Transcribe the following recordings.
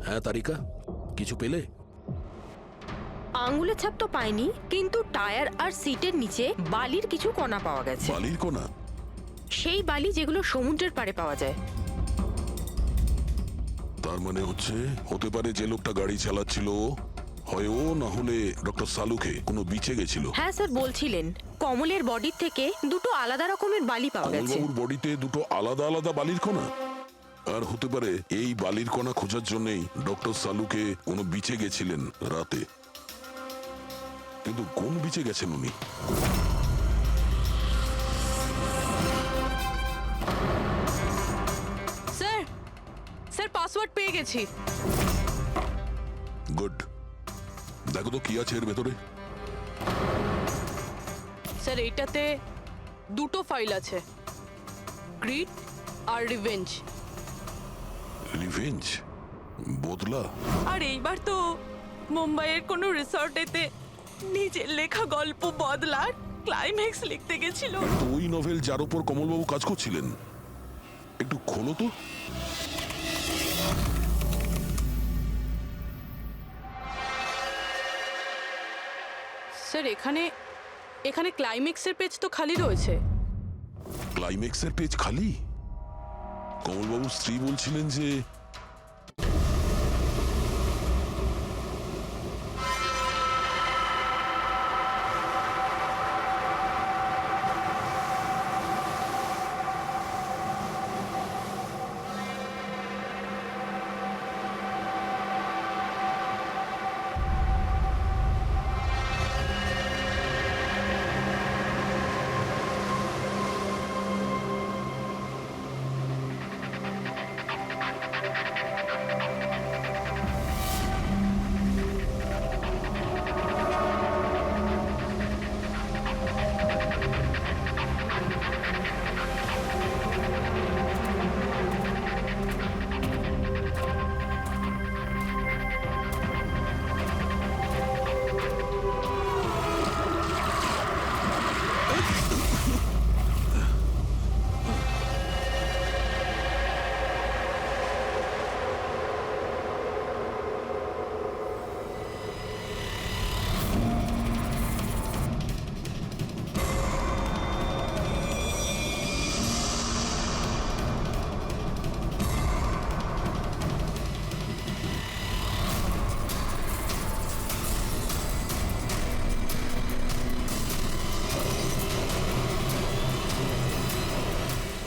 হ্যাঁ তারিকা, কিছু পেলে? আঙ্গুলের ছাপ তো পাইনি, কিন্তু টায়ার আর সিটের নিচে বালির কিছু কণা পাওয়া গেছে। বালির কণা? সেই বালি যেগুলো সমুদ্রের পাড়ে পাওয়া যায়। তার মানে হচ্ছে হতে পারে যে লোকটা গাড়ি চালাচ্ছিল হয় ও, না হলে ডক্টর সালুকে কোনো বিচে গেছিল। হ্যাঁ স্যার, বলছিলেন কমলের বডির থেকে দুটো আলাদা রকমের বালি পাওয়া গেছে। কমলবাবুর বডিতে দুটো আলাদা আলাদা বালির কণা? আর হতে পারে এই বালির কণা খোঁজার জন্যই ডক্টর সালুকে কোনো বিচে গেছিলেন রাতে। কিন্তু কোন বিচে গেছেন উনি? স্যার, স্যার পাসওয়ার্ড পেয়ে গেছি। গুড। দেখো তো কি আছে এর ভেতরে। স্যার এইটাতে দুটো ফাইল আছে, গ্রিড আর রিভেঞ্জ। রিভেঞ্জ? বদলা? আর এইবার তো মুম্বাইয়ের কোনো রিসর্টেতে নিজের লেখা গল্প বদলার ক্লাইম্যাক্স লিখতে গেছিল। তো ওই নভেল যার উপর কমলবাবু কাজ করছিলেন, একটু খোলো তো। স্যার এখানে এখানে ক্লাইম্যাক্সের পেজ তো খালি রয়েছে। ক্লাইম্যাক্সের পেজ খালি? কমলবাবুর স্ত্রী বলছিলেন যে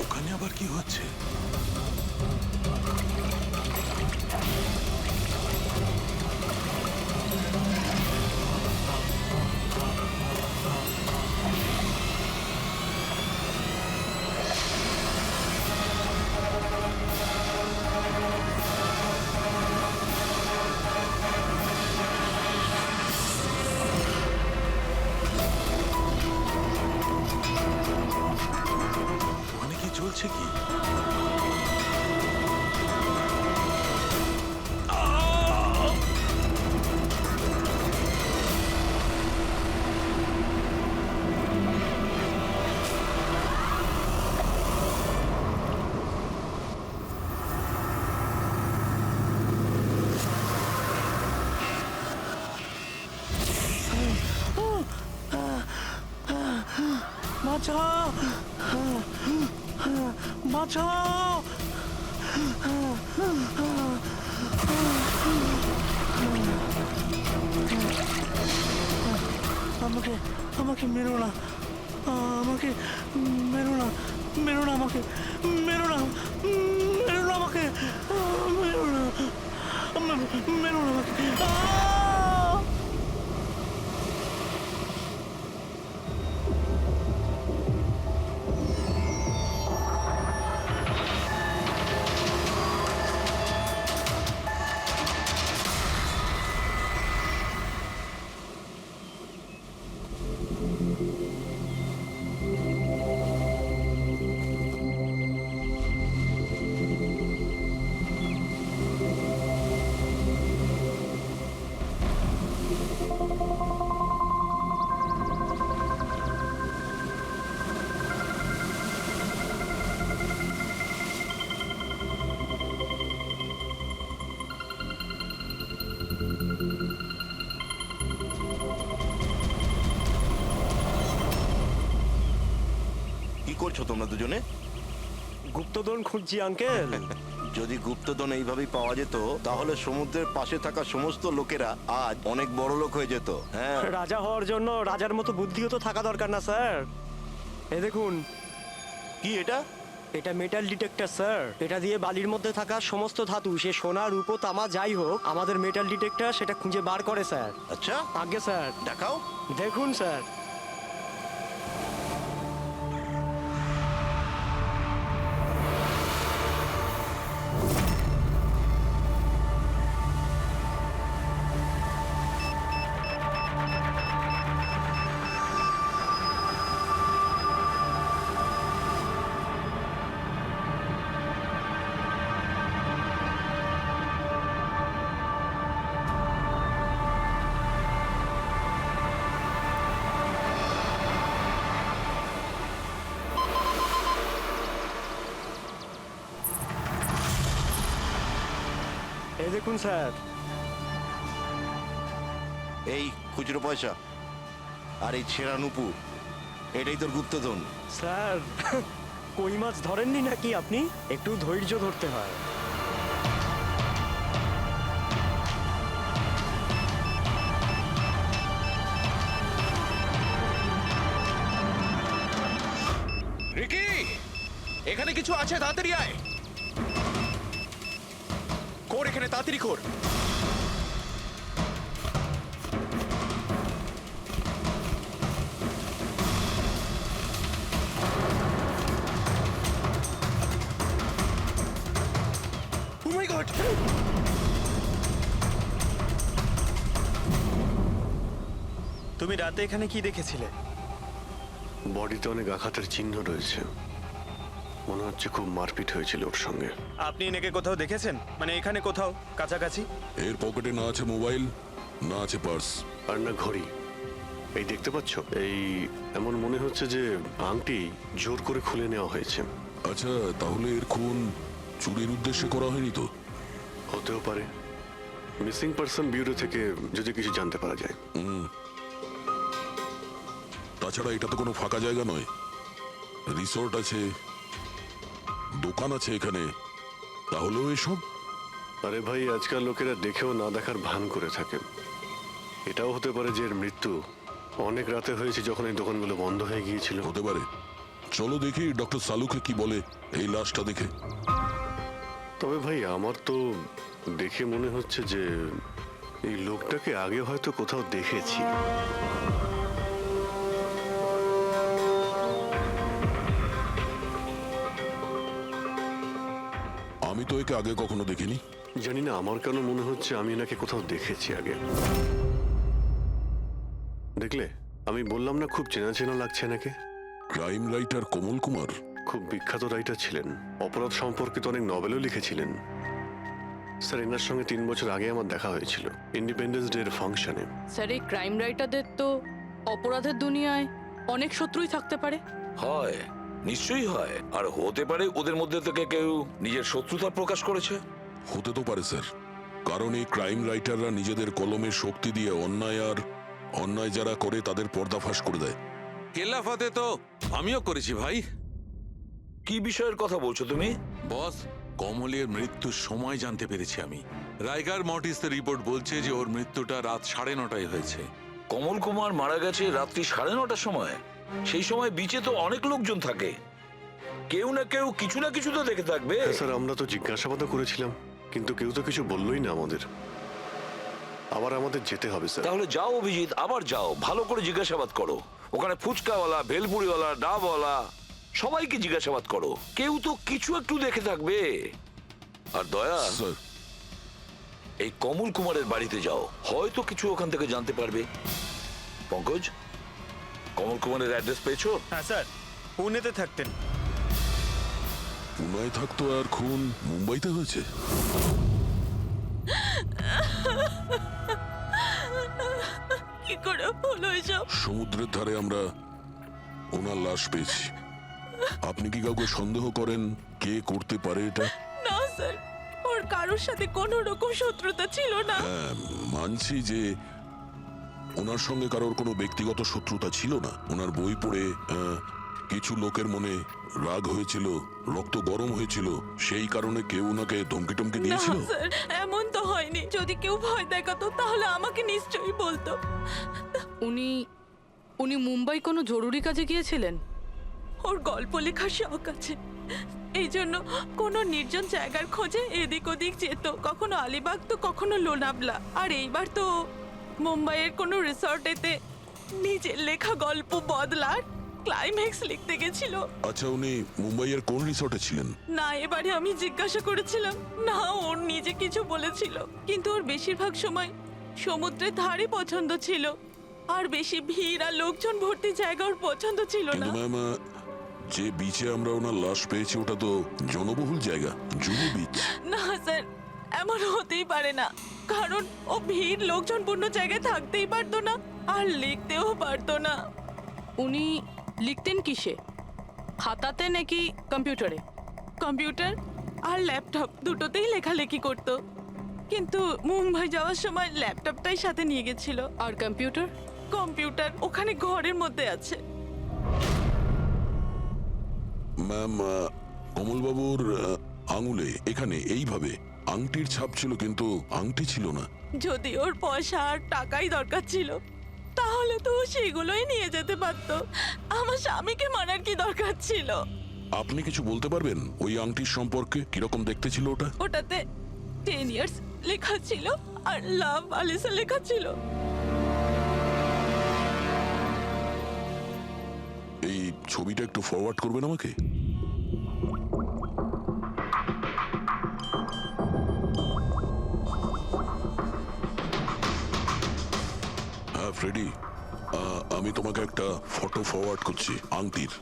ওখানে আবার কি হচ্ছে? ওখানে কি চলছে কি? বাঁচাও! বাঁচাও! আমাকে আমাকে মেরো না, আমাকে মেরো না, মেরো না, আমাকে মেরো না, মেরো না, আমাকে মেরো না, মেরো না আমাকে। করছো তোমরা দুজনে? গুপ্তধন খুঁজছি আঙ্কেল। যদি গুপ্তধন এইভাবেই পাওয়া যেত তাহলে সমুদ্রের পাশে থাকা সমস্ত লোকেরা আজ অনেক বড় লোক হয়ে যেত। হ্যাঁ, রাজা হওয়ার জন্য রাজার মতো বুদ্ধিও তো থাকা দরকার না স্যার? এই দেখুন, কি এটা? এটা মেটাল ডিটেক্টর স্যার। এটা দিয়ে বালির মধ্যে থাকা সমস্ত ধাতু, সে সোনা রূপো তামা যাই হোক, আমাদের মেটাল ডিটেক্টর সেটা খুঁজে বার করে স্যার। আচ্ছা, আগে স্যার দেখাও। দেখুন স্যার। এই দেখুন স্যার। এই খুচরো পয়সা আর এই ছেঁড়া নুপুর, এটাই তোর গুপ্তধন। স্যার, কই মাছ ধরেননি নাকি আপনি? একটু ধৈর্য ধরতে হয়। রিকি, এখানে কিছু আছে, তাড়াতাড়ি আয়। কর এখানে, তাড়াতাড়ি কর। Oh my God! তুমি রাতে এখানে কি দেখেছিলে? বডিতে অনেক আঘাতের চিহ্ন রয়েছে, মনে হচ্ছে খুব মারপিট হয়েছিল ওর সঙ্গে। আপনি এনাকে কোথাও দেখেছেন? মানে এখানে কোথাও কাছাকাছি? এর পকেটে না আছে মোবাইল, না আছে পার্স। আর না ঘড়ি। এই দেখতে পাচ্ছ, এই এমন মনে হচ্ছে যে আংটি জোর করে খুলে নেওয়া হয়েছে। আচ্ছা, তাহলে এর খুন চুরির উদ্দেশ্যে করা হয়নি তো? হতেও পারে। মিসিং পারসন ব্যুরো থেকে যদি কিছু জানতে পারা যায়। তাছাড়া এটা তো কোনো ফাঁকা জায়গা নয়, রিসোর্ট আছে, দোকান আছে এখানে, তাহলেও এসব। আরে ভাই, আজকাল লোকেরা দেখেও না দেখার ভান করে থাকে। এটাও হতে পারে যে এর মৃত্যু অনেক রাতে হয়েছে, যখন এই দোকানগুলো বন্ধ হয়ে গিয়েছিল। হতে পারে। চলো দেখি ডক্টর সালুকে কি বলে এই লাশটা দেখে। তবে ভাই, আমার তো দেখে মনে হচ্ছে যে এই লোকটাকে আগে হয়তো কোথাও দেখেছি। আমি তো একে আগে কখনো দেখিনি। জানি না, আমার কেন মনে হচ্ছে আমি এনাকে কোথাও দেখেছি আগে। দেখলে, আমি বললাম না খুব চেনা চেনা লাগছে এনাকে। ক্রাইম রাইটার কমল কুমার খুব বিখ্যাত রাইটার ছিলেন, অপরাধ সম্পর্কিত অনেক নভেলও লিখেছিলেন। স্যার, এনার সঙ্গে 3 বছর আগে আমার দেখা হয়েছিল ইন্ডিপেন্ডেন্স ডে এর ফাংশনে। স্যার, এই ক্রাইম রাইটারদের তো অপরাধের দুনিয়ায় অনেক শত্রুই থাকতে পারে। হয়, নিশ্চয়ই হয়। আর হতে পারে ওদের মধ্যে থেকে কেউ নিজের শত্রুতা প্রকাশ করেছে। হতে তো পারে স্যার, কারণ এই ক্রাইম রাইটাররা নিজেদের কলমের শক্তি দিয়ে অন্যায় যারা করে তাদের পর্দাফাশ করে দেয়। কেল্লাফাতে তো আমিও করেছি ভাই। কি বিষয়ের কথা বলছো তুমি? বস, কমলের মৃত্যুর সময় জানতে পেরেছি আমি। রাইগার মর্টিসের রিপোর্ট বলছে যে ওর মৃত্যুটা রাত 9:30 হয়েছে। কমল কুমার মারা গেছে রাত্রি 9:30 সময়। সেই সময় বিচে তো অনেক লোকজন থাকে, কেউ না কেউ কিছু না কিছু তো দেখে থাকবে। হ্যাঁ স্যার, আমরা তো জিজ্ঞাসাবাদও করেছিলাম, কিন্তু কেউ তো কিছু বললোই না আমাদের। আবার আমাদের যেতে হবে স্যার। তাহলে যাও অভিজিৎ, আবার যাও, ভালো করে জিজ্ঞাসাবাদ করো। ওখানে ফুচকাওয়ালা, ভেলপুরিওয়ালা, ডাবওয়ালা সবাইকে জিজ্ঞাসাবাদ করো, কেউ তো কিছু একটু দেখে থাকবে। আর দয়া, স্যার, এই কমল কুমারের বাড়িতে যাও, হয়তো কিছু ওখান থেকে জানতে পারবে। পঙ্কজ, কমল কুমারের অ্যাড্রেস পেয়েছো? হ্যাঁ স্যার, পুনেতে থাকতেন। পুনায় থাকতো আর খুন মুম্বাইতে হয়েছে। কি করে হলো এসব? সমুদ্রের ধারে আমরা ওনার লাশ পেয়েছি। আপনি কি কাউকে সন্দেহ করেন কে করতে পারে এটা? না স্যার, ওর কারোর সাথে কোনো রকম শত্রুতা ছিল না। হ্যাঁ, মানছি যে ওনার সঙ্গে কারোর কোনো ব্যক্তিগত শত্রুতা ছিল না। ওনার বই পড়ে কিছু লোকের মনে রাগ হয়েছিল, রক্ত গরম হয়েছিল, সেই কারণে কেউ ওনাকে ধমকি টমকি না দিয়েছিল। স্যার, এমন তো হয়নি। যদি কেউ ভয় দেখাতো তাহলে আমাকে নিশ্চয়ই বলতো। উনি উনি মুম্বাই কোনো জরুরি কাজে গিয়েছিলেন? ওর গল্প লেখার শখ আছে, এই জন্য কোনো নির্জন জায়গার খোঁজে এদিক ওদিক যেত, কখনো আলিবাগ তো কখনো লোনাভলা। আর এইবার তো মুম্বাইয়ের কোনো রিসর্টেতে নিজের লেখা গল্প বদলার ক্লাইম্যাক্স লিখতে গেছিল। আচ্ছা, উনি মুম্বাইয়ের কোন রিসর্টে ছিলেন? না, এবারে আমি জিজ্ঞাসা করেছিলাম না, ওর নিজে কিছু বলেছিল, কিন্তু ওর বেশিরভাগ সময় সমুদ্রের ধারে পছন্দ ছিল, আর বেশি ভিড় আর লোকজন ভর্তি জায়গা ওর পছন্দ ছিল না। কিন্তু ম্যাম, যে বিচে আমরা ওনার লাশ পেয়েছি ওটা তো জনবহুল জায়গা, জুহু বিচ। না স্যার, এমন হতেই পারে না, কারণ ও ভিড় লোকজনপূর্ণ জায়গায় থাকতেই পারতো না আর লিখতেও পারতো না। উনি লিখতেন কিসে, খাতাতে নাকি কম্পিউটারে? কম্পিউটার আর ল্যাপটপ দুটোতেই লেখালেখি করতো, কিন্তু মুম্বাই যাওয়ার সময় ল্যাপটপটাই সাথে নিয়ে গেছিল। আর কম্পিউটার? কম্পিউটার ওখানে ঘরের মধ্যে আছে। ম্যাম, কমলবাবুর আঙুলে এখানে এইভাবে আংটির ছাপ ছিল, কিন্তু আংটি ছিল না। যদি ওর পয়সা আর টাকাই দরকার ছিল তাহলে তো ও সেগুলোই নিয়ে যেতে পারতো। আমার স্বামীকে মারার কি দরকার ছিল? আপনি কিছু বলতে পারবেন ওই আংটির সম্পর্কে? কিরকম দেখতে ছিল ওটা? ওটাতে 10 ইয়ার্স লেখা ছিল আর লাভ আলিসা লেখা ছিল। এই ছবিটা একটু ফরওয়ার্ড করবেন আমাকে? হ্যাঁ ফ্রেডি, আমি তোমাকে একটা ফটো ফরওয়ার্ড করছি আংটির।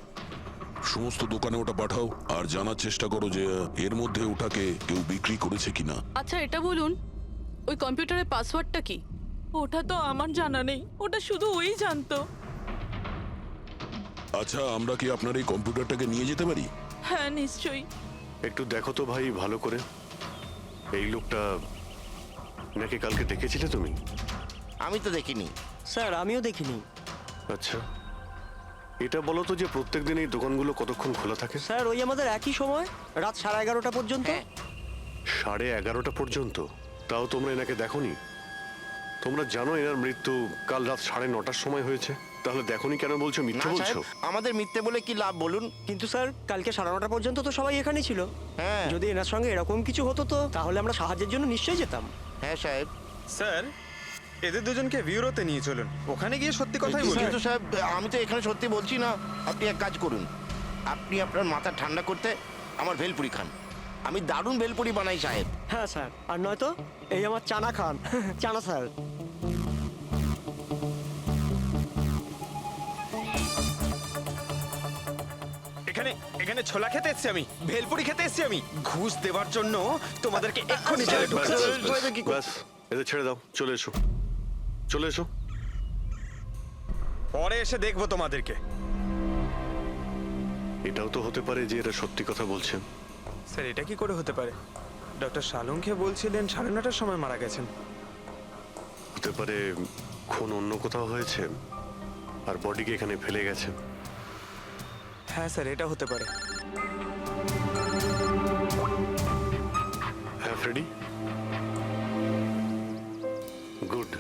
সমস্ত দোকানে ওটা পাঠাও আর জানার চেষ্টা করো যে এর মধ্যে ওটাকে কেউ বিক্রি করেছে কিনা। আচ্ছা এটা বলুন, ওই কম্পিউটারের পাসওয়ার্ডটা কি? ওটা তো আমার জানা নেই, ওটা শুধু ওই জানতো। আচ্ছা, আমরা কি আপনার এই কম্পিউটারটাকে নিয়ে যেতে পারি? হ্যাঁ নিশ্চয়ই। একটু দেখো তো ভাই ভালো করে, এই লোকটা নাকি কালকে দেখেছিলে তুমি? আমি তো দেখিনি। স্যার আমিও দেখিনি। আচ্ছা, এটা বলো তো যে প্রত্যেকদিন এই দোকানগুলো কতক্ষণ খোলা থাকে? স্যার ওই আমাদের একই সময়, রাত 11:30 পর্যন্ত। 11:30 পর্যন্ত? তাও তোমরা এনাকে দেখোনি? তোমরা জানো এনার মৃত্যু কাল রাত 9:30টার সময় হয়েছে, তাহলে দেখোনি কেন বলছো? না মিথ্যে বলছো? সাহেব, আমাদের মিথ্যে বলে কি লাভ বলুন? কিন্তু স্যার কালকে 9:30 পর্যন্ত তো সবাই এখানেই ছিল। হ্যাঁ যদি এনার সঙ্গে এরকম কিছু হতো তো তাহলে আমরা সাহায্যের জন্য নিশ্চয়ই যেতাম। হ্যাঁ সাহেব। স্যার, এদের দুজনকে ভিউরোতে নিয়ে চলুন, ওখানে গিয়ে সত্যি কথাই বলুন। কিন্তু সাহেব, আমি তো এখানে সত্যি বলছি না। আপনি এক কাজ করুন, আপনি আপনার মাথা ঠান্ডা করতে আমার ভেলপুরি খান। আমি দারুণ ভেলপুরি বানাই সাহেব। হ্যাঁ স্যার, আর নয়তো এই আমার চানা খান। চানা স্যার। এখানে এখানে ছোলা খেতে এসেছি আমি, ভেলপুরি খেতে এসেছি আমি। ঘুষ দেওয়ার জন্য তোমাদেরকে এক্ষুনি জেলে ব্যাস, ঢোকাচ্ছি। ব্যাস, ব্যাস, এদের ছেড়ে দাও, চলে এসো, চলে এসো। পরে এসে দেখবো তোমাদেরকে। এটাও তো হতে পারে যে এরা সত্যি কথা বলছে। স্যার এটা কি করে হতে পারে? ডক্টর শালুংকে বলছিলেন 9:30টার সময় মারা গেছেন। হতে পারে খুন অন্য কোথাও হয়েছে আর বডিকে এখানে ফেলে গেছে। হ্যাঁ স্যার, এটা হতে পারে। হ্যাঁ ফ্রেডি, গুড,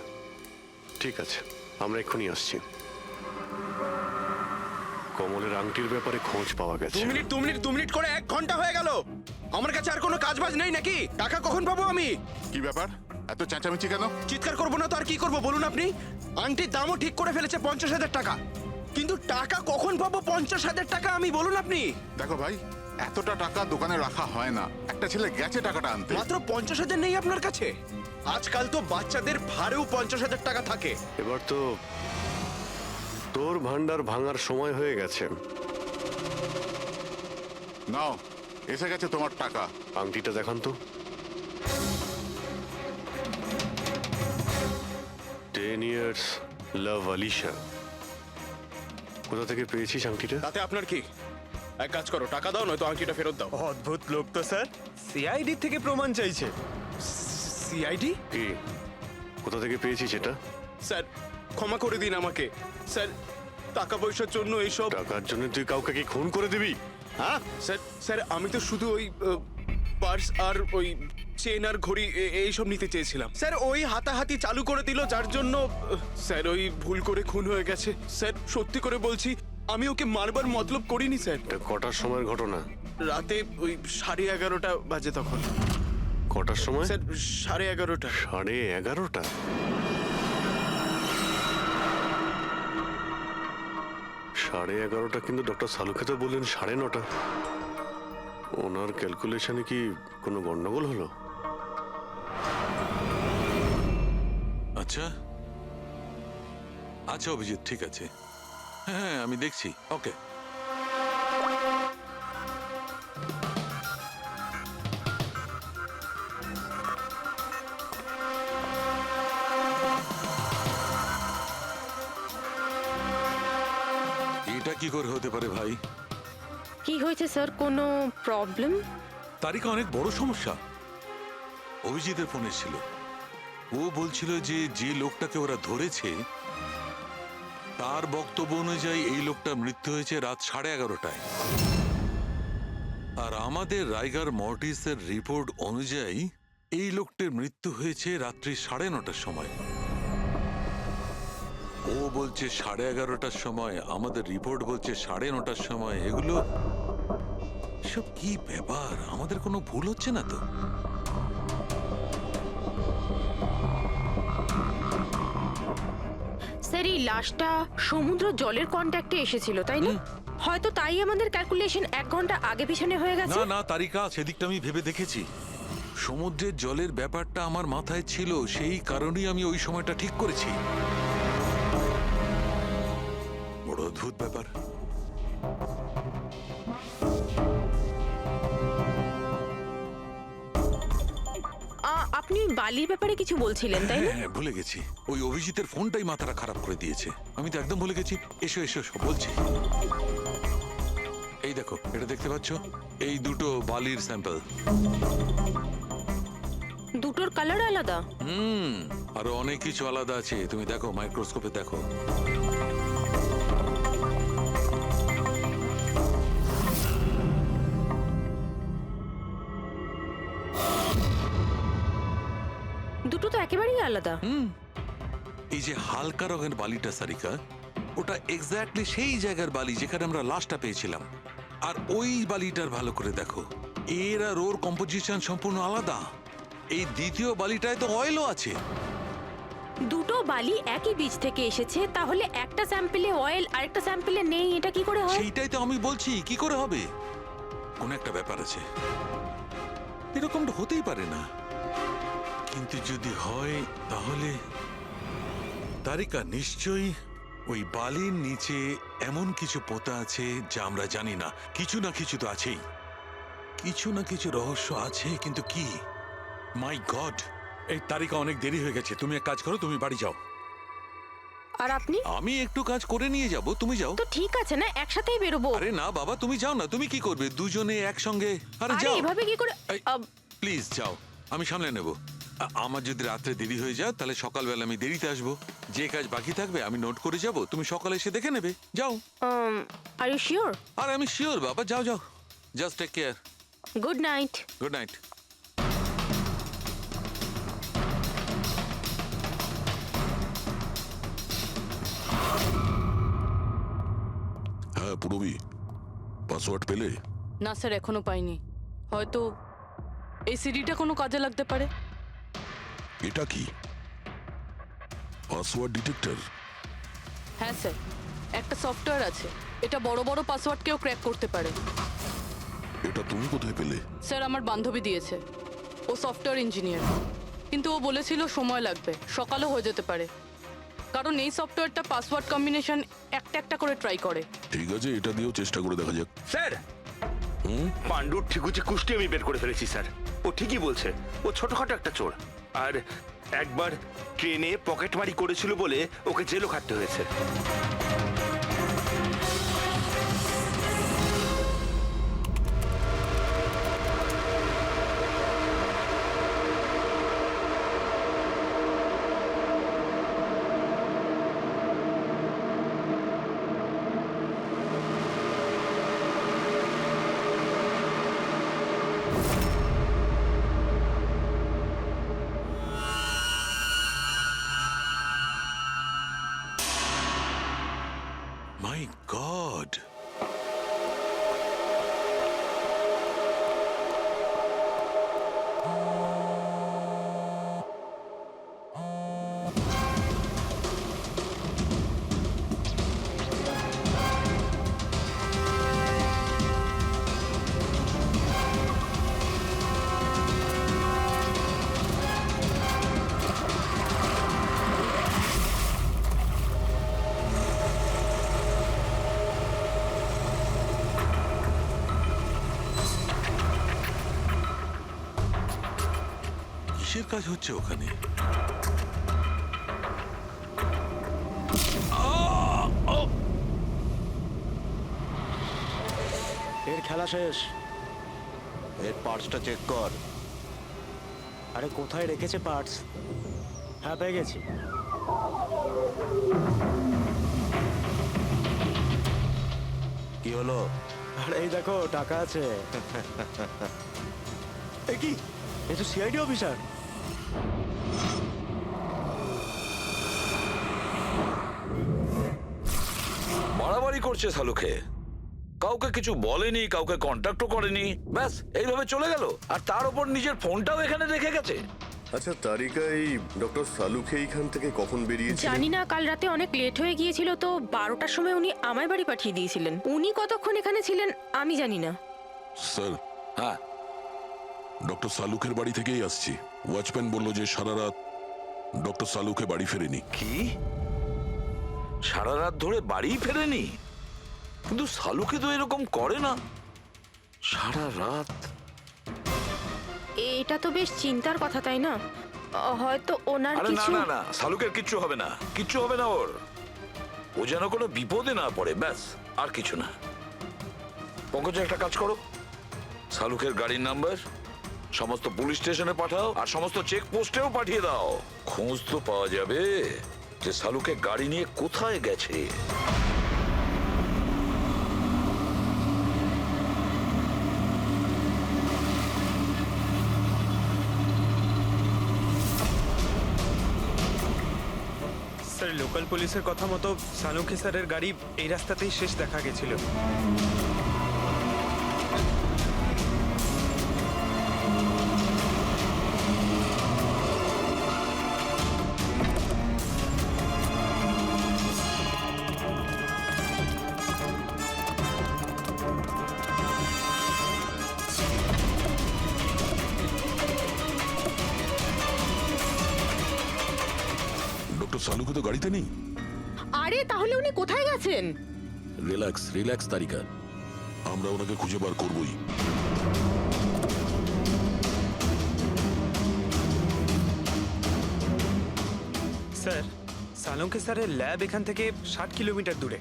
ঠিক আছে, আমরা এক্ষুনি আসছি। কমলের আংটির ব্যাপারে খোঁজ পাওয়া গেছে। 2 মিনিট করে 1 ঘন্টা হয়ে গেল। আমার কাছে আর কোনো কাজবাজ নেই নাকি? টাকা কখন পাবো আমি? কি ব্যাপার, এত চেঁচামেচি কেন? চিৎকার করবো না তো আর কি করবো বলুন আপনি? আংটির দামও ঠিক করে ফেলেছে 50,000 টাকা, কিন্তু টাকা কখন পাবো 50,000 টাকা আমি বলুন আপনি? দেখো ভাই, এতটা টাকা দোকানে রাখা হয় না। একটা ছেলে গেছে টাকাটা আনতে। মাত্র 50,000 নেই আপনার কাছে? আজকাল তো বাচ্চাদের ভাড়েও 50,000 টাকা থাকে। এবার তো তোর ভান্ডার ভাঙার সময় হয়ে গেছে। নাও, এসে গেছে তোমার টাকা। আংটিটা দেখান তো। 10 years লাভ আলিশা। কোথা থেকে পেয়েছিস আংটিটা? তাতে আপনার কি? এক কাজ করো, টাকা দাও, নয়তো আংটিটা ফেরত দাও। অদ্ভুত লোক তো স্যার, সিআইডি থেকে প্রমাণ চাইছে। সিআইডি? কি, কোথা থেকে পেয়েছিস এটা? স্যার ক্ষমা করে দিন আমাকে স্যার, টাকা পয়সার জন্য এইসব। টাকার জন্য তুই কাউকে কি খুন করে দিবি? হ্যাঁ স্যার স্যার আমি তো শুধু ওই পার্স আর ওই চেন আর ঘড়ি এইসব নিতে চেয়েছিলাম। স্যার ওই হাতাহাতি চালু করে দিল, যার জন্য স্যার ওই ভুল করে খুন হয়ে গেছে। স্যার সত্যি করে বলছি, আমি ওকে মারবার মতলব করিনি স্যার। এটা কটার সময়ের ঘটনা? রাতে ওই 11:30 বাজে তখন। কটার সময়? স্যার 11:30। 11:30? সাড়ে 11:30 কিন্তু ডক্টর সালুকে তো বললেন 9:30। ওনার ক্যালকুলেশনে কি কোনো গন্ডগোল হলো? আচ্ছা আচ্ছা অভিজিৎ, ঠিক আছে, হ্যাঁ আমি দেখছি। ওকে, এটা কি করে হতে পারে ভাই? কি হয়েছে স্যার, কোনো প্রবলেম? তারিখে অনেক বড় সমস্যা। অভিজিতের ফোন এসেছিল, ও বলছিল যে যে লোকটাকে ওরা ধরেছে তার বক্তব্য অনুযায়ী এই লোকটা মৃত্যু হয়েছে রাত 11:30টায়, আর আমাদের রাইগার মর্টিসের রিপোর্ট অনুযায়ী এই লোকটির মৃত্যু হয়েছে রাত্রি 9:30টার সময়। ও বলছে 11:30টার সময়, আমাদের রিপোর্ট বলছে 9:30টার সময়। এগুলো সব কি ব্যাপার? আমাদের কোনো ভুল হচ্ছে না তো? স্যার এই লাশটা সমুদ্র জলের কন্ট্যাক্টে এসেছিল, তাই না? হয়তো তাই আমাদের ক্যালকুলেশন 1 ঘন্টা আগে পিছনে হয়ে গেছে। না না তারিকা, সেদিকটা আমি ভেবে দেখেছি। সমুদ্রের জলের ব্যাপারটা আমার মাথায় ছিল, সেই কারণেই আমি ওই সময়টা ঠিক করেছি। বড় অদ্ভুত ব্যাপার। আপনি বালির ব্যাপারে কিছু বলছিলেন, তাই না? হ্যাঁ ভুলে গেছি, ওই অভিজিতের ফোনটাই মাথাটা খারাপ করে দিয়েছে। আমি তো একদম ভুলে গেছি। এসো এসো সব বলছি। এই দেখো, এটা দেখতে পাচ্ছ? এই দুটো বালির স্যাম্পল। দুটোর কালার আলাদা? আরো অনেক কিছু আলাদা আছে, তুমি দেখো, মাইক্রোস্কোপে দেখো। দুটো তো একেবারেই আলাদা। এই যে হালকা রঙের বালিটা সারিকা, ওটা এক্স্যাক্টলি সেই জায়গার বালি যেখানে আমরা লাশটা পেয়েছিলাম। আর ওই বালিটার ভালো করে দেখো, এর আর ওর কম্পোজিশন সম্পূর্ণ আলাদা। এই দ্বিতীয় বালিটায় তো অয়েলও আছে। দুটো বালি একই বীজ থেকে এসেছে, তাহলে একটা স্যাম্পলে অয়েল আর একটা স্যাম্পলে নেই, এটা কি করে হয়? সেইটাই তো আমি বলছি, কি করে হবে? কোন একটা ব্যাপার আছে, এরকমটা হতেই পারে না। কিন্তু যদি হয় তাহলে তারিকা নিশ্চয়ই ওই বালির নিচে এমন কিছু পোতা আছে যা আমরা জানি না। কিছু না কিছু তো আছেই, কিছু না কিছু রহস্য আছে, কিন্তু কি? মাই গড, এই তারিকা অনেক দেরি হয়ে গেছে। তুমি এক কাজ করো, তুমি বাড়ি যাও। আর আপনি? আমি একটু কাজ করে নিয়ে যাব, তুমি যাও। তো ঠিক আছে না, একসাথেই বেরোবো। আরে না বাবা, তুমি যাও না। তুমি কি করবে দুজনে একসঙ্গে? আরে আরে যাও, এভাবে কি করে? প্লিজ যাও, আমি সামলে নেব। আমার যদি রাত্রে দেরি হয়ে যায় তাহলে সকালবেলা আমি দেরিতে আসবো। যে কাজ বাকি থাকবে আমি নোট করে যাব, তুমি সকালে এসে দেখে নেবে। যাও। Are you sure? আর আমি শিওর বাবা, যাও যাও, just take care. Good night. Good night. হ্যাঁ পুরবি, পাসওয়ার্ড পেলে? না স্যার, এখনো পাইনি। হয়তো এই সিডিটা কোনো কাজে লাগতে পারে। এটা কি পাসওয়ার্ড ডিটেক্টর? হ্যাঁ স্যার, একটা সফটওয়্যার আছে, এটা বড় বড় পাসওয়ার্ডকেও ক্র্যাক করতে পারে। এটা তুমি কোথায় পেলে? স্যার আমার বান্ধবী দিয়েছে, ও সফটওয়্যার ইঞ্জিনিয়ার। কিন্তু ও বলেছিল সময় লাগবে, সকালও হয়ে যেতে পারে, কারণ এই সফটওয়্যারটা পাসওয়ার্ড কম্বিনেশন একটা একটা করে ট্রাই করে। ঠিক আছে, এটা দিয়েও চেষ্টা করে দেখা যাক। স্যার, পাণ্ডুর ঠিকুচি কুষ্টি আমি বের করে ফেলেছি স্যার। ও ঠিকই বলছে, ও ছোটখাটো একটা চোর। আর একবার ট্রেনে পকেটমারি করেছিল বলে ওকে জেলও খাটতে হয়েছে। কিসের কাজ হচ্ছে ওখানে? এর খেলা শেষ। এর পার্টসটা চেক কর। আরে কোথায় রেখেছে পার্টস? হ্যাঁ, পেয়ে গেছি। কি হলো? আরে এই দেখো, টাকা আছে। এ কি? এ তো সিআইডি অফিসার। বাড়াবাড়ি করছে সালুকে, কাউকে কিছু বলেনি, কাউকে কন্ট্যাক্টও করেনি, ব্যাস এইভাবে চলে গেল। আর তার উপর নিজের ফোনটাও এখানে রেখে গেছে। আচ্ছা তারিকা, এই ডক্টর সালুকে এইখান থেকে কখন বেরিয়েছে? জানি না, কাল রাতে অনেক লেট হয়ে গিয়েছিল তো 12টার সময় উনি আমায় বাড়ি পাঠিয়ে দিয়েছিলেন। উনি কতক্ষণ এখানে ছিলেন আমি জানি না। স্যার, হ্যাঁ, ডক্টর সালুকের বাড়ি থেকেই আসছি। ওয়াচম্যান বলল যে সারা রাত ডক্টর সালুকে বাড়ি ফেরেনি। কি সারা রাত ধরে বাড়ি ফেরেনি? কিন্তু সালুকে তো এরকম করে না, সারা রাত। এটা তো বেশ চিন্তার কথা, তাই না? হয়তো ওনার আরে না কিছু। না না, সালুকের কিচ্ছু হবে না, কিচ্ছু হবে না ওর। ও যেন কোনো বিপদে না পড়ে, ব্যাস, আর কিছু না। পঙ্কজ, একটা কাজ করো, সালুকের গাড়ির নাম্বার সমস্ত পুলিশ স্টেশনে পাঠাও আর সমস্ত চেক পোস্টেও পাঠিয়ে দাও। খোঁজ তো পাওয়া যাবে যে সালুকে গাড়ি নিয়ে কোথায় গেছে। স্যার, লোকাল পুলিশের কথা মতো সালুকে স্যারের গাড়ি এই রাস্তাতেই শেষ দেখা গেছিল। ডক্টর সালুকে তো গাড়িতে নেই। আরে তাহলে উনি কোথায় গেছেন? রিল্যাক্স রিল্যাক্স তারিকা, আমরা ওনাকে খুঁজে বার করবই। স্যার, সালুকে স্যারের ল্যাব এখান থেকে 60 কিলোমিটার দূরে।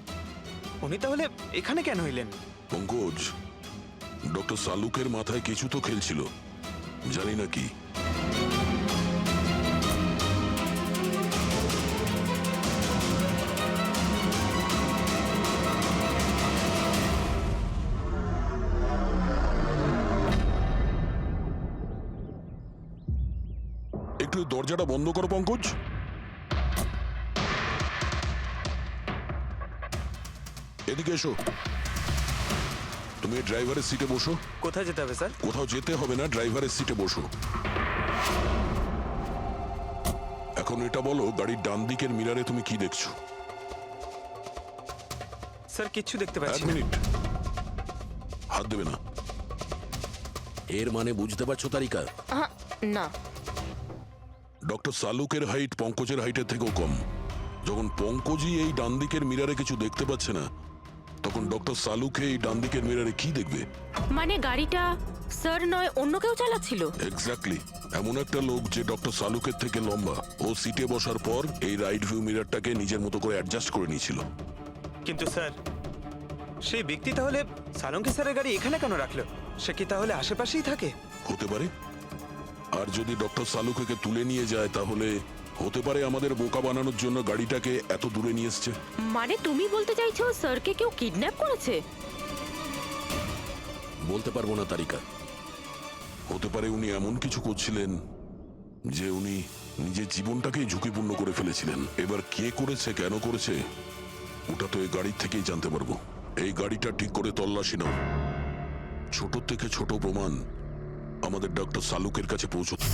উনি তাহলে এখানে কেন এলেন? পঙ্কজ, ডক্টর সালুকের মাথায় কিছু তো খেলছিল, জানি না কি। একটু দরজাটা বন্ধ করো পঙ্কজ। এদিকে এসো। তুমি ড্রাইভারের সিটে বসো। কোথায় যেতে হবে স্যার? কোথাও যেতে হবে না, ড্রাইভারের সিটে বসো। এখন এটা বলো, গাড়ির ডান দিকের মিরারে তুমি কি দেখছো? স্যার, কিচ্ছু দেখতে এক পাচ্ছি না। মিনিট, হাত দেবে না। এর মানে বুঝতে পারছো তারিকা? না। ডক্টর সালুকের হাইট পঙ্কজের হাইটের থেকেও কম। যখন পঙ্কজই এই ডান দিকের মিরারে কিছু দেখতে পাচ্ছে না, তখন ডক্টর সালুকে এই ডান দিকের মিরারে কি দেখবে? মানে গাড়িটা স্যার নয়, অন্য কেউ চালাচ্ছিল। এক্স্যাক্টলি, এমন একটা লোক যে ডক্টর সালুকের থেকে লম্বা। ও সিটে বসার পর এই রাইট ভিউ মিরারটাকে নিজের মতো করে অ্যাডজাস্ট করে নিয়েছিল। কিন্তু স্যার, সেই ব্যক্তি তাহলে সালুকে স্যারের গাড়ি এখানে কেন রাখলো? সে কি তাহলে আশেপাশেই থাকে? হতে পারে। আর যদি ডক্টর সালুকে তুলে নিয়ে যায়, তাহলে হতে পারে আমাদের বোকা বানানোর জন্য গাড়িটাকে এত দূরে নিয়ে এসছে। মানে তুমি বলতে চাইছো স্যারকে কেউ কিডন্যাপ করেছে? বলতে পারবো না তারিকা। হতে পারে উনি এমন কিছু করছিলেন যে উনি নিজের জীবনটাকেই ঝুঁকিপূর্ণ করে ফেলেছিলেন। এবার কে করেছে, কেন করেছে, ওটা তো এই গাড়ির থেকেই জানতে পারবো। এই গাড়িটা ঠিক করে তল্লাশি নাও। ছোট থেকে ছোট প্রমাণ আমাদের ডক্টর সালুকের কাছে পৌঁছতে।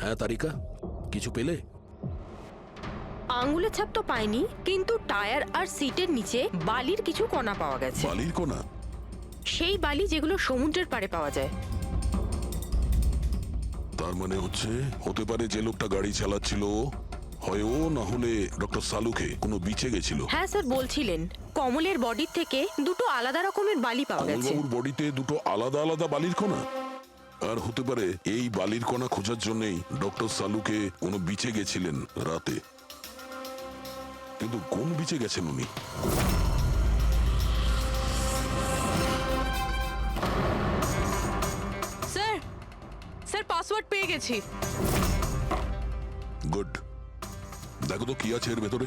হ্যাঁ তারিকা, কিছু পেলে? আঙুলের ছাপ তো পাইনি, কিন্তু টায়ার আর সিটের নিচে বালির কিছু কণা পাওয়া গেছে। বালির কোনা? সেই বালি যেগুলো সমুদ্রের পাড়ে পাওয়া যায়। তার মানে হচ্ছে হতে পারে যে লোকটা গাড়ি চালাচ্ছিল হয় ও, না হলে ডক্টর সালুকে কোনো বিচে গেছিল। হ্যাঁ স্যার, বলছিলেন কমলের বডির থেকে দুটো আলাদা রকমের বালি পাওয়া গেছে। কমলবাবুর বডিতে দুটো আলাদা আলাদা বালির কণা? আর হতে পারে এই বালির কণা খোঁজার জন্যই ডক্টর সালুকে কোনো বিচে গেছিলেন রাতে। কিন্তু কোন বিচে গেছেন উনি? স্যার, স্যার পাসওয়ার্ড পেয়ে গেছি। গুড। দেখো তো কি আছে এর ভেতরে।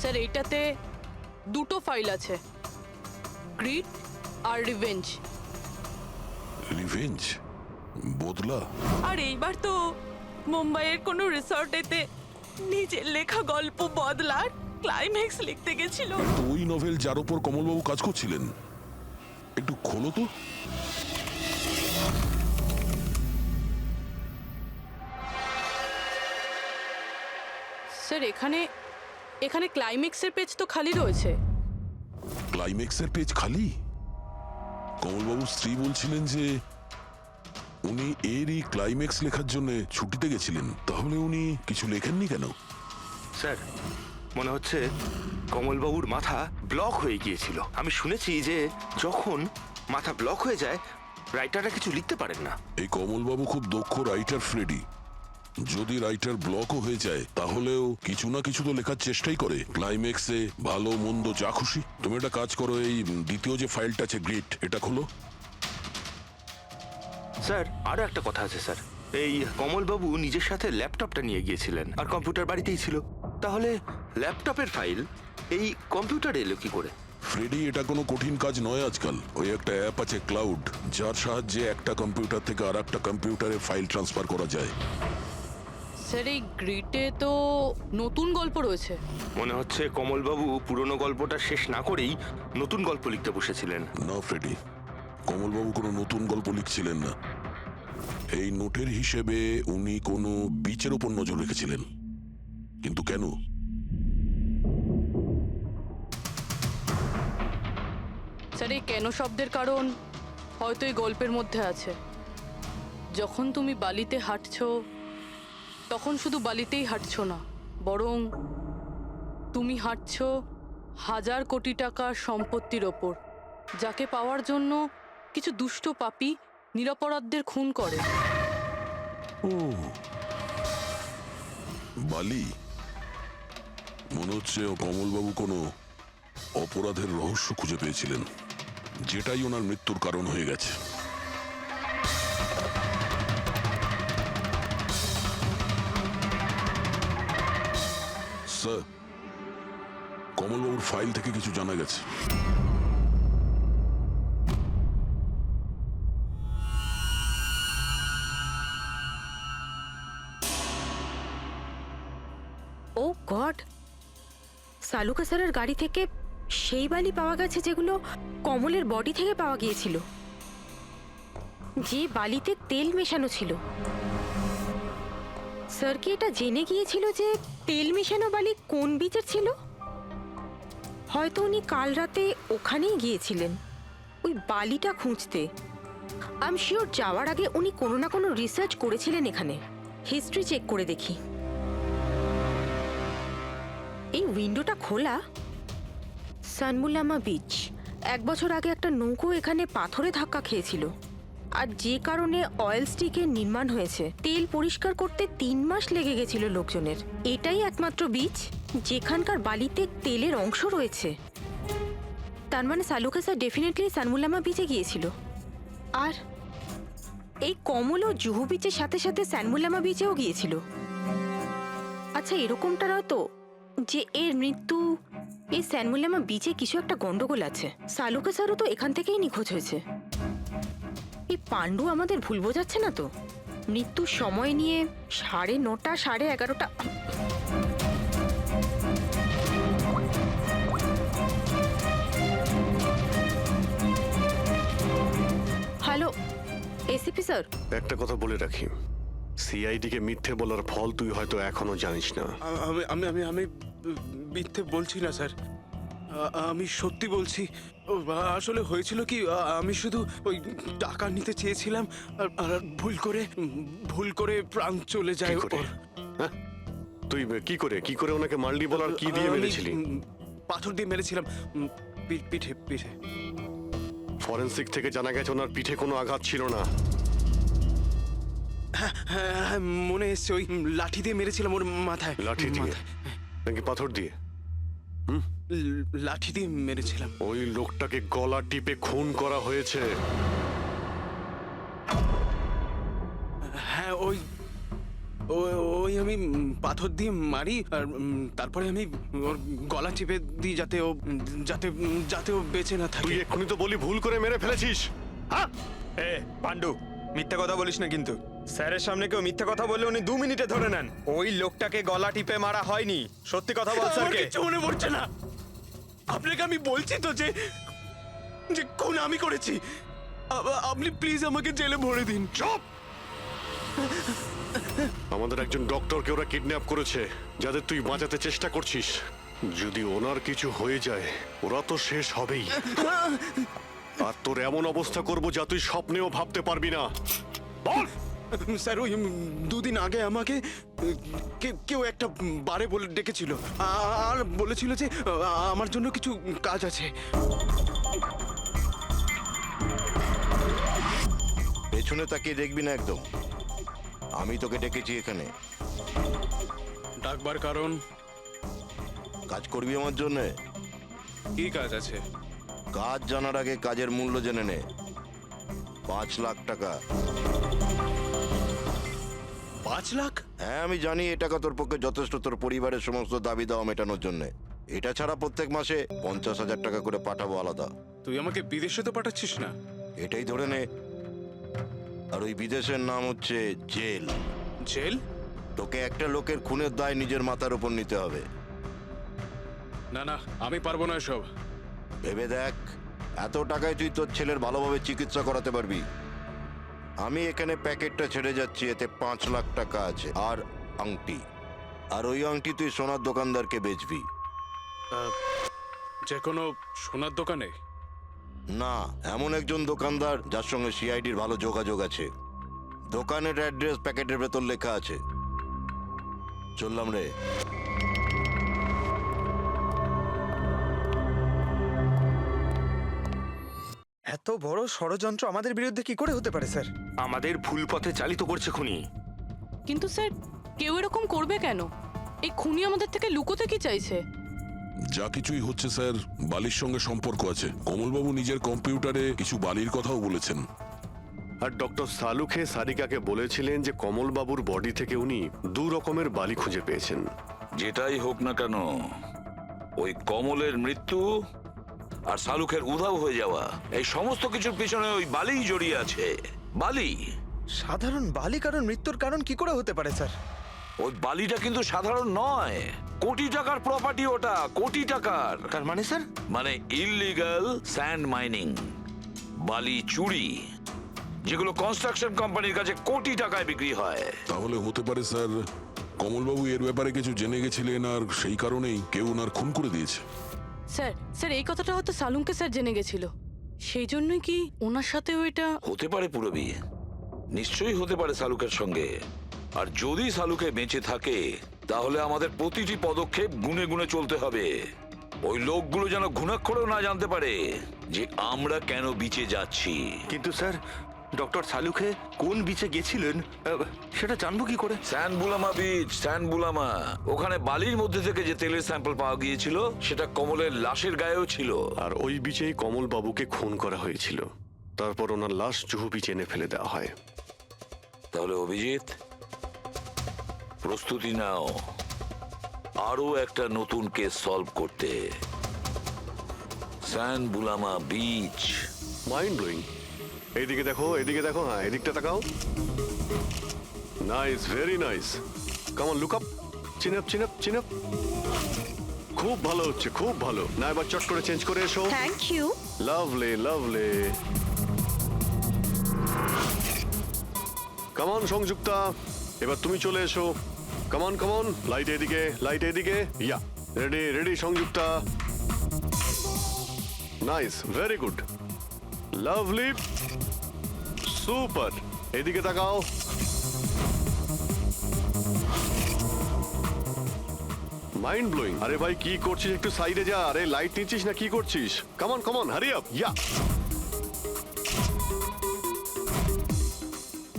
স্যার এইটাতে দুটো ফাইল আছে, গ্রিড আর রিভেঞ্জ। রিভেঞ্জ? বদলা? আর এইবার তো মুম্বাইয়ের কোনো রিসর্টেতে নিজের লেখা গল্প বদলার ক্লাইম্যাক্স লিখতে গেছিল। তো ওই নভেল যার উপর কমলবাবু কাজ করছিলেন, একটু খোলো তো। স্যার এখানে এখানে ক্লাইম্যাক্সের পেজ তো খালি রয়েছে। ক্লাইম্যাক্সের পেজ খালি? কমলবাবুর স্ত্রী বলছিলেন যে উনি এরই ক্লাইম্যাক্স লেখার জন্য ছুটিতে গেছিলেন। তাহলে উনি কিছু লেখেননি কেন? স্যার, মনে হচ্ছে কমলবাবুর মাথা ব্লক হয়ে গিয়েছিল। আমি শুনেছি যে যখন মাথা ব্লক হয়ে যায় রাইটাররা কিছু লিখতে পারেন না। এই কমলবাবু খুব দক্ষ রাইটার ফ্রেডি। যদি রাইটার ব্লকও হয়ে যায় তাহলেও কিছু না কিছু তো লেখার চেষ্টাই করে। ক্লাইম্যাক্সে ভালো মন্দ যা খুশি। তুমি একটা কাজ করো, এই দ্বিতীয় যে ফাইলটা আছে গ্রিড, এটা খোলো। স্যার, আরো একটা কথা আছে স্যার। এই কমলবাবু নিজের সাথে ল্যাপটপটা নিয়ে গিয়েছিলেন আর কম্পিউটার বাড়িতেই ছিল। তাহলে ল্যাপটপের ফাইল এই কম্পিউটারে এলো কি করে? ফ্রেডি, এটা কোনো কঠিন কাজ নয় আজকাল। ওই একটা অ্যাপ আছে ক্লাউড, যার সাহায্যে একটা কম্পিউটার থেকে আর একটা কম্পিউটারে ফাইল ট্রান্সফার করা যায়। স্যার এই গ্রিডে তো নতুন গল্প রয়েছে। মনে হচ্ছে কমলবাবু পুরনো গল্পটা শেষ না করেই নতুন গল্প লিখতে বসেছিলেন। না ফ্রেডি, কমলবাবু কোনো নতুন গল্প লিখছিলেন না। এই নোটের হিসেবে উনি কোনো বিচের ওপর নজর রেখেছিলেন। কিন্তু কেন? স্যার এই কেন শব্দের কারণ হয়তো এই গল্পের মধ্যে আছে। যখন তুমি বালিতে হাঁটছো তখন শুধু বালিতেই হাঁটছো না, বরং তুমি হাঁটছো 1000 কোটি টাকার সম্পত্তির ওপর, যাকে পাওয়ার জন্য কিছু দুষ্ট পাপী নিরপরাধদের খুন করে। ও, বালি। মনে হচ্ছে কমলবাবু কোনো অপরাধের রহস্য খুঁজে পেয়েছিলেন, যেটাই ওনার মৃত্যুর কারণ হয়ে গেছে। স্যার, কমলবাবুর ফাইল থেকে কিছু জানা গেছে। ও গড, সালুকা স্যারের গাড়ি থেকে সেই বালি পাওয়া গেছে যেগুলো কমলের বডি থেকে পাওয়া গিয়েছিল, যে বালিতে তেল মেশানো ছিল। স্যার কি এটা জেনে গিয়েছিল যে তেল মেশানো বালি কোন বিচের ছিল? হয়তো উনি কাল রাতে ওখানেই গিয়েছিলেন ওই বালিটা খুঁজতে। আই এম শিওর যাওয়ার আগে উনি কোনো না কোনো রিসার্চ করেছিলেন এখানে। হিস্ট্রি চেক করে দেখি। এই উইন্ডোটা খোলা। সানমুলামা বিচ। 1 বছর আগে একটা নৌকো এখানে পাথরে ধাক্কা খেয়েছিল, আর যে কারণে অয়েল স্টিকের নির্মাণ হয়েছে। তেল পরিষ্কার করতে 3 মাস লেগে গেছিল লোকজনের। এটাই একমাত্র বিচ যেখানকার বালিতে তেলের অংশ রয়েছে। তার মানে সালুকা স্যার ডেফিনেটলি সানমুলামা বিচে গিয়েছিল। আর এই কমল ও জুহু বিচের সাথে সাথে সানমুলামা বিচেও গিয়েছিল। আচ্ছা, এরকমটা নয় তো যে এর মৃত্যু এই সানমুলামা বিচে কিছু একটা গন্ডগোল আছে? সালুকা স্যারও তো এখান থেকেই নিখোঁজ হয়েছে। এই পাণ্ডু আমাদের ভুল বোঝাচ্ছে না তো? মৃত্যুর সময় নিয়ে 9:30 11:30। Hello ACP sir, sir? একটা কথা বলে রাখি, সিআইডি কে মিথ্যে বলার ফল তুই হয়তো এখনো জানিস না। আমি আমি আমি আমি মিথ্যে বলছি না স্যার, আমি সত্যি বলছি। আসলে হয়েছিল কি, আমি শুধু ওই টাকা নিতে চেয়েছিলাম আর ভুল করে প্রাণ চলে যায় কি করে? ওর। হ্যাঁ? তুই কি করে ওনাকে মারলি বল, আর কি দিয়ে আমি, মেরেছিলি? পাথর দিয়ে মেরেছিলাম, পিঠে পিঠে। ফরেনসিক থেকে জানা গেছে ওনার পিঠে কোনো আঘাত ছিল না। হ্যাঁ, মনে এসছে, ওই লাঠি দিয়ে মেরেছিলাম ওর মাথায়। লাঠি দিয়ে মাথায়। নাকি পাথর দিয়ে? লাঠি দিয়ে মেরেছিলাম। ওই লোকটাকে গলা টিপে খুন করা হয়েছে। হ্যাঁ, ওই ওই আমি পাথর দিয়ে মারি, আর তারপরে আমি ওর গলা চিপে দিই যাতে ও বেঁচে না থাকে। তুই এক্ষুনি তো বলি ভুল করে মেরে ফেলেছিস। হ্যাঁ এ পান্ডু, মিথ্যা কথা বলিস না কিন্তু। স্যারের সামনে কেউ মিথ্যা কথা বললে উনি 2 মিনিটে ধরে নেন। ওই লোকটাকে গলা টিপে মারা হয়নি। সত্যি কথা বল আমার স্যারকে। কিচ্ছু মনে পড়ছে না। আপনাকে আমি বলছি তো যে খুন আমি করেছি। আপনি প্লিজ আমাকে জেলে ভরে দিন। চুপ! আমাদের একজন ডক্টরকে ওরা কিডন্যাপ করেছে, যাদের তুই বাঁচাতে চেষ্টা করছিস। যদি ওনার কিছু হয়ে যায় ওরা তো শেষ হবেই। আর তোর এমন অবস্থা করবো যা তুই স্বপ্নেও ভাবতে পারবি না। বল! স্যার, ওই 2 দিন আগে আমাকে কেউ একটা বারে বলে ডেকেছিল আর বলেছিল যে আমার জন্য কিছু কাজ আছে। পেছনে তাকিয়ে দেখবি না একদম। আমি তোকে ডেকেছি এখানে। ডাকবার কারণ? কাজ করবি আমার জন্য? কি কাজ আছে? কাজ জানার আগে কাজের মূল্য জেনে নে। 5 লাখ টাকা। 5 লাখ? হ্যাঁ, আমি জানি এই টাকা তোর পক্ষে যথেষ্ট তোর পরিবারের সমস্ত দাবি দাওয়া মেটানোর জন্য। এটা ছাড়া প্রত্যেক মাসে 50,000 টাকা করে পাঠাবো আলাদা। তুই আমাকে বিদেশে তো পাঠাচ্ছিস না? এটাই ধরে নে। আর ওই বিদেশের নাম হচ্ছে জেল। জেল? তোকে একটা লোকের খুনের দায় নিজের মাথার উপর নিতে হবে। না না, আমি পারবো না এসব। ভেবে দেখ, এত টাকায় তুই তোর ছেলের ভালোভাবে চিকিৎসা করাতে পারবি। আমি এখানে প্যাকেটটা ছেড়ে যাচ্ছি, এতে 5 লাখ টাকা আছে আর আংটি। আর ওই আংটি তুই সোনার দোকানদারকে বেচবি। যে কোনো সোনার দোকানে? না, এমন একজন দোকানদার যার সঙ্গে সিআইডির ভালো যোগাযোগ আছে। দোকানের অ্যাড্রেস প্যাকেটের ভেতর লেখা আছে। চললাম রে। এত বড় ষড়যন্ত্র আমাদের বিরুদ্ধে কি করে হতে পারে স্যার? আমাদের ভুল পথে চালিত করছে খুনি। কিন্তু স্যার, কেউ এরকম করবে কেন? এই খুনি আমাদের থেকে লুকোতে কি চাইছে? যা কিছুই হচ্ছে স্যার, বালির সঙ্গে সম্পর্ক আছে। কমলবাবু নিজের কম্পিউটারে কিছু বালির কথাও বলেছেন। আর ডক্টর সালুখে সারিকাকে বলেছিলেন যে কমলবাবুর বডি থেকে উনি 2 রকমের বালি খুঁজে পেয়েছেন। যেটাই হোক না কেন, ওই কমলের মৃত্যু আর শালুকের উধাও হয়ে যাওয়া, এই সমস্ত কিছুর পিছনে ওই বালিই জড়িয়ে আছে। বালি। সাধারণ বালি কারণ মৃত্যুর কারণ কি করে হতে পারে স্যার? ওই বালিটা কিন্তু সাধারণ নয়, কোটি টাকার প্রপার্টি ওটা, কোটি টাকার। তার মানে স্যার? মানে ইললিগাল স্যান্ড মাইনিং, বালি চুরি, যেগুলো কনস্ট্রাকশন কোম্পানির কাছে কোটি টাকায় বিক্রি হয়। তাহলে হতে পারে স্যার কমলবাবু এর ব্যাপারে কিছু জেনে গেছিলেন আর সেই কারণেই কেউ ওনার খুন করে দিয়েছে। স্যার এই কথাটা হয়তো সালুমকে স্যার জেনে গেছিল, সেই জন্যই কি ওনার সাথেও এটা হতে পারে। পুরবি নিশ্চয়ই হতে পারে শালুকের সঙ্গে। আর যদি শালুকে বেঁচে থাকে তাহলে আমাদের প্রতিটি পদক্ষেপ গুনে গুনে চলতে হবে। ওই লোকগুলো যেন ঘুণাক্ষরেও না জানতে পারে যে আমরা কেন বিচে যাচ্ছি। কিন্তু স্যার, ডক্টর সালুখে কোন বিচে গেছিলেন সেটা জানবো কি করে? স্যানবুলামা বিচ, স্যানবুলামা। ওখানে বালির মধ্যে থেকে যে তেলের স্যাম্পল পাওয়া গিয়েছিল সেটা কমলের লাশের গায়েও ছিল। আর ওই বিচেই কমলবাবুকে খুন করা হয়েছিল। তারপর ওনার লাশ জুহু বিচে এনে ফেলে দেওয়া হয়। তাহলে অভিজিৎ, প্রস্তুতি নাও আরো একটা নতুন কেস সলভ করতে। স্যানবুলামা বিচ। Mind blowing. এইদিকে দেখো, এদিকে দেখো, হ্যাঁ এদিকটা তাকাও। Nice, very nice. Come on, look up, chin up, chin up, chin up. খুব ভালো হচ্ছে, খুব ভালো। না এবার চট করে চেঞ্জ করে এসো। Thank you. Lovely, lovely. Come on Sanjukta, এবার তুমি চলে এসো। কামন কামন, লাইট এদিকে, লাইট এদিকে। Yeah, ready ready Sanjukta. Nice, very good, lovely, super. এদিকে তাকাও। Mind blowing. আরে ভাই কি করছিস, একটু সাইডে যা। আরে লাইট নিচ্ছিস না কি করছিস? Come on come on, hurry up. Yeah,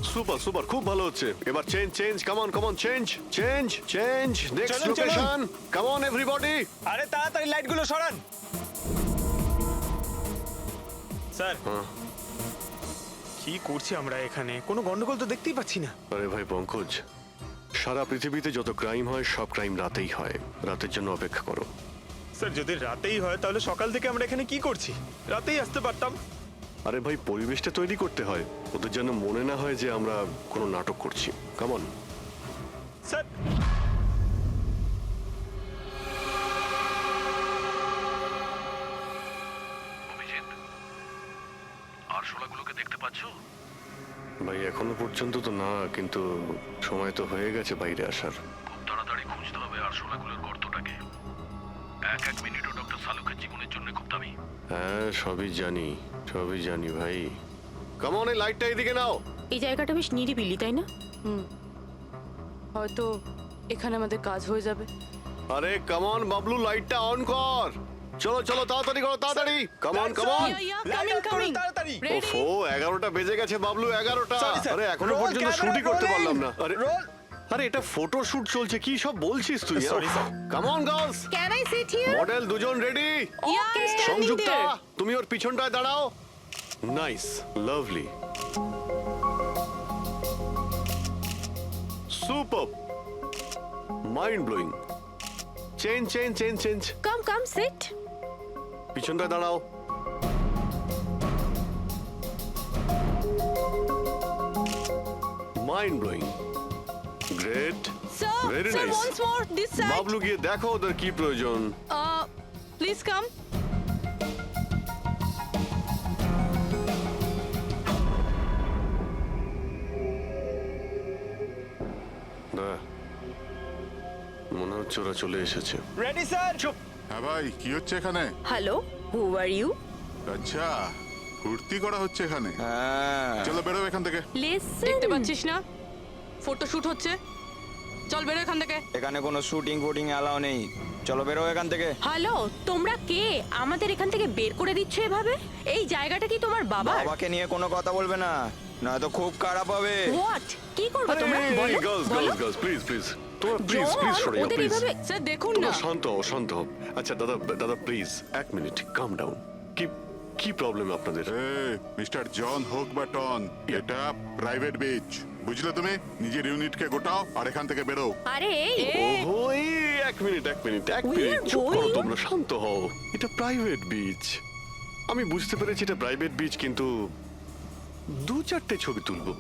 super super, খুব ভালো হচ্ছে। এবার change change, come on come on, change change change, next চলুন, চলুন। লোকেশন। Come on everybody. আরে তাড়াতাড়ি লাইটগুলো সরান। স্যার, কি করছি আমরা এখানে? কোনো গন্ডগোল তো দেখতেই পাচ্ছি না। আরে ভাই পঙ্কজ, সারা পৃথিবীতে যত ক্রাইম হয় সব ক্রাইম রাতেই হয়। রাতের জন্য অপেক্ষা করো। স্যার, যদি রাতেই হয় তাহলে সকাল থেকে আমরা এখানে কি করছি? রাতেই আসতে পারতাম। আরে ভাই, পরিবেশটা তৈরি করতে হয়, ওদের যেন মনে না হয় যে আমরা কোনো নাটক করছি। কামন। স্যার, আরশোলাগুলোকে দেখতে পাচ্ছ? ভাই এখনো পর্যন্ত তো না, কিন্তু সময় তো হয়ে গেছে বাইরে আসার। খুব তাড়াতাড়ি খুঁজতে হবে আরশোলাগুলোর গর্তটাকে। এক এক মিনিটও ডক্টর সালুকের জীবনের জন্য খুব দামি। হ্যাঁ, সবই জানি, সবই জানি ভাই। কামন, এই লাইটটা এদিকে নাও। এই জায়গাটা বেশ নিরিবিলি, তাই না? হয়তো এখানে আমাদের কাজ হয়ে যাবে। আরে কামন বাবলু, লাইটটা অন কর। চলো চলো, তাড়াতাড়ি করো, তাড়াতাড়ি। Come on come on. তাড়াতাড়ি। ওফো, 11টা বেজে গেছে বাবলু, 11টা। Sorry, sir. আরে এখনো Roll পর্যন্ত camera, শুটই করতে rolling. পারলাম না। আরে Roll. আরে এটা ফটো শুট চলছে, কি সব বলছিস তুই? Sorry, sir. Come on girls, can I sit here? Model দুজন রেডি। ওকে, সংযুক্তা, তুমি ওর পিছনটায় দাঁড়াও। Nice, lovely, super, mind blowing. Change change change change, come come sit. পিছনটায় দাঁড়াও। Mind blowing, great, sir, very sir, nice. once more this side. Bablu গিয়ে দেখো ওদের কি প্রয়োজন। Please come. দাঁড়া, মনে হচ্ছে ওরা চলে এসেছে। Ready sir. চুপ। হ্যাঁ ভাই, কি হচ্ছে এখানে? Hello, who are you? আচ্ছা, ফুর্তি করা হচ্ছে এখানে। হ্যাঁ। চলো বেরো এখান থেকে। লিসেন, দেখতে পাচ্ছিস না ফটো শুট হচ্ছে? চল বেরো এখান থেকে। এখানে কোনো শুটিং ফুটিং অ্যালাউ নেই। চলো বেরো এখান থেকে। হ্যালো, তোমরা কে? আমাদের এখান থেকে বের করে দিচ্ছ এভাবে? এই জায়গাটা কি তোমার বাবার? বাবাকে নিয়ে কোনো কথা বলবে না, নয়তো খুব খারাপ হবে। হোয়াট? কি করবে তোমরা? বলো, গার্লস বলো। গার্লস গার্লস, প্লিজ প্লিজ, তোমরা প্লিজ জন, প্লিজ সরে যাও, ওদের প্লিজ। এভাবে স্যার দেখুন না। তোমরা শান্ত হও, শান্ত হও। আচ্ছা দাদা, দাদা প্লিজ এক মিনিট, কাম ডাউন। কি কি প্রবলেম আপনাদের? মিস্টার জন হোক বা টন, এটা প্রাইভেট বিচ, বুঝলে তুমি? নিজের ইউনিটকে গোটাও আর এখান থেকে বেরো। আরে এই, ওহো, এই এক মিনিট এক মিনিট এক We মিনিট, are চুপ করো going- তোমরা, শান্ত হও। এটা প্রাইভেট বিচ, আমি বুঝতে পেরেছি এটা প্রাইভেট বিচ, কিন্তু 2-4টে ছবি তুলবো,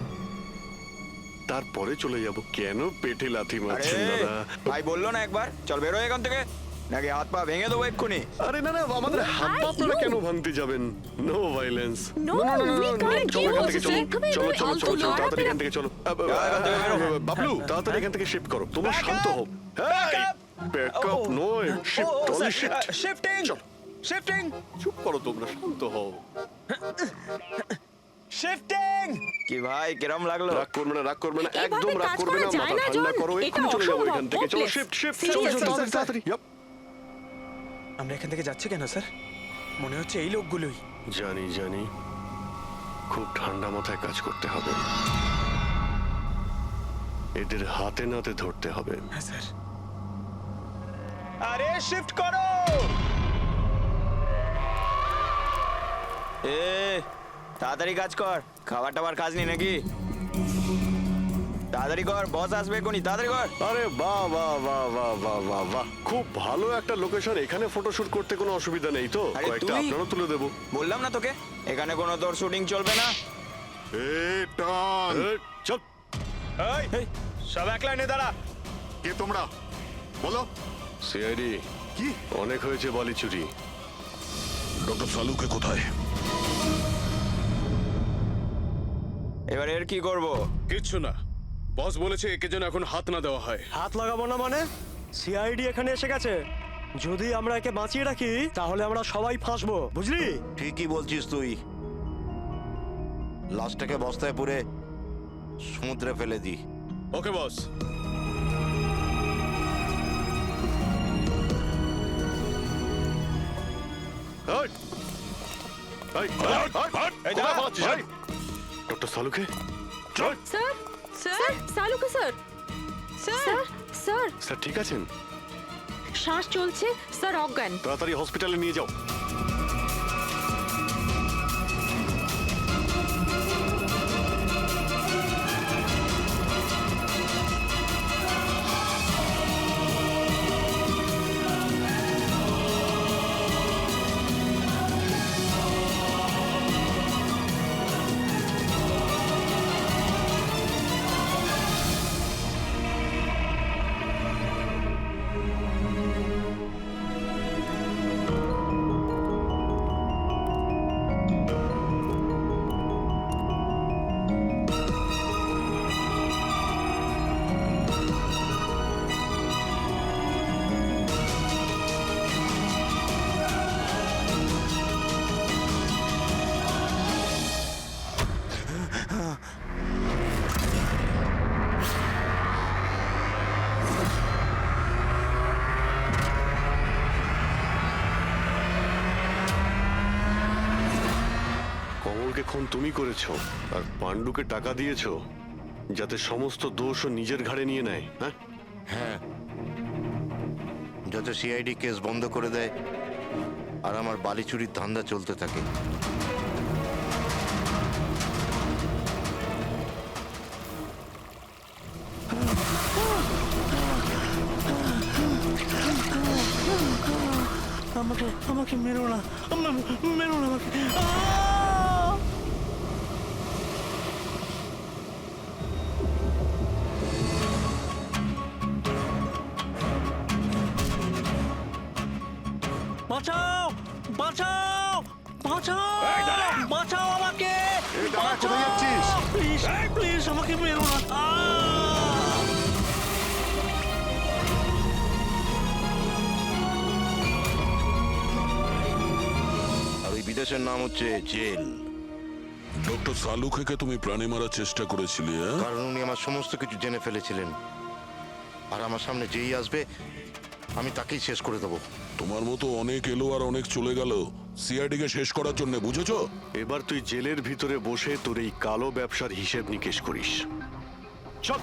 তারপরে চলে যাব। কেন পেটে লাথি মারছেন দাদা? ভাই বললো না একবার চল বেরো এখান থেকে, নাকি হাত পা ভেঙে দেবো এক্ষুনি। আরে না না, আমাদের হাত পা ভাই, আপনারা no. কেন ভাঙতে যাবেন? No violence. No, we can't চলো এখান do থেকে, this. চলো একদমই চলো চলো ফালতু চলো চলো, লোক। তাড়াতাড়ি এখান থেকে চলো। এখান থেকে বেরো। বাবলু, তাড়াতাড়ি এখান থেকে শিফট করো, তোমরা শান্ত হও। ব্যাকআপ নয়, শিফট, অনলি শিফট। শিফটিং চলো, শিফটিং চুপ করো তোমরা, শান্ত হও। শিফটিং। কি ভাই কিরম লাগলো? রাগ করবে না, রাগ করবে না, এভাবে একদম রাগ কাজ করবে করা না, যায় মাথা না, ঠান্ডা জন। করো, এটা এক্ষুনি চলে যাবো অসম্ভব, এখান থেকে। চলো hopeless. শিফট শিফট, Seriously, চলো চলো sir, তাড়াতাড়ি। Yup. আমরা এখান থেকে যাচ্ছি কেন স্যার? মনে হচ্ছে এই লোকগুলোই। জানি জানি, খুব ঠান্ডা মাথায় কাজ করতে হবে, এদের হাতে নাতে ধরতে হবে। হ্যাঁ স্যার। আরে শিফট করো। তাড়াতাড়ি কাজ কর, খাবার টাবার কাজ নেই নাকি? তাড়াতাড়ি কর, বস আসবে এখনই, তাড়াতাড়ি কর। আরে বাহ বাহ বাহ বাহ বাহ বাহ বাহ, খুব ভালো একটা লোকেশন, এখানে ফটোশুট করতে কোনো অসুবিধা নেই তো? আরে কয়েকটা তুই- আপনারও তুলে দেবো। বললাম না তোকে এখানে কোনো তোর শুটিং চলবে না। টন, চল। এই, সব এক লাইনে দাঁড়া। কে তোমরা? বলো। সিআইডি, কি? অনেক হয়েছে বালি চুরি। ডক্টর সালুকে কোথায়? এবার এর কি করব? কিচ্ছু না, বস বলেছে একে যেন এখন হাত না দেওয়া হয়। হাত লাগাবো না মানে? সিআইডি এখানে এসে গেছে। যদি আমরা একে বাঁচিয়ে রাখি তাহলে আমরা সবাই ফাঁসবো, বুঝলি? ঠিকই বলছিস তুই। লাশটাকে বস্তায় পুরে সমুদ্রে ফেলে দি। Okay boss. Doctor Saluke sir sir Saluke sir sir sir sir ঠিক আছেন? শ্বাস চলছে স্যার, অজ্ঞান। তাড়াতাড়ি হসপিটালে নিয়ে যাও। কমলকে খুন তুমি করেছো আর পাণ্ডুকে টাকা দিয়েছো যাতে সমস্ত দোষ ও নিজের ঘাড়ে নিয়ে নেয়। হ্যাঁ হ্যাঁ, যাতে সিআইডি কেস বন্ধ করে দেয় আর আমার বালি চুরির ধান্দা চলতে থাকে। আমাকে আমাকে মেরো না, মেরো না আমাকে। বাঁচাও বাঁচাও বাঁচাও বাঁচাও আমাকে, কোথায় যাচ্ছিস? প্লিজ প্লিজ আমাকে মেরো না। আর ওই বিদেশের নাম হচ্ছে জেল। ডক্টর সালুকে তুমি প্রাণে মারার চেষ্টা করেছিলে, হ্যাঁ? কারণ উনি আমার সমস্ত কিছু জেনে ফেলেছিলেন, আর আমার সামনে যেই আসবে আমি তাকেই শেষ করে দেবো। তোমার মতো অনেক এলো আর অনেক চলে গেল সিআইডি কে শেষ করার জন্য, বুঝেছো? এবার তুই জেলের ভিতরে বসে তোর এই কালো ব্যবসার হিসেব নিকেশ করিস। চল।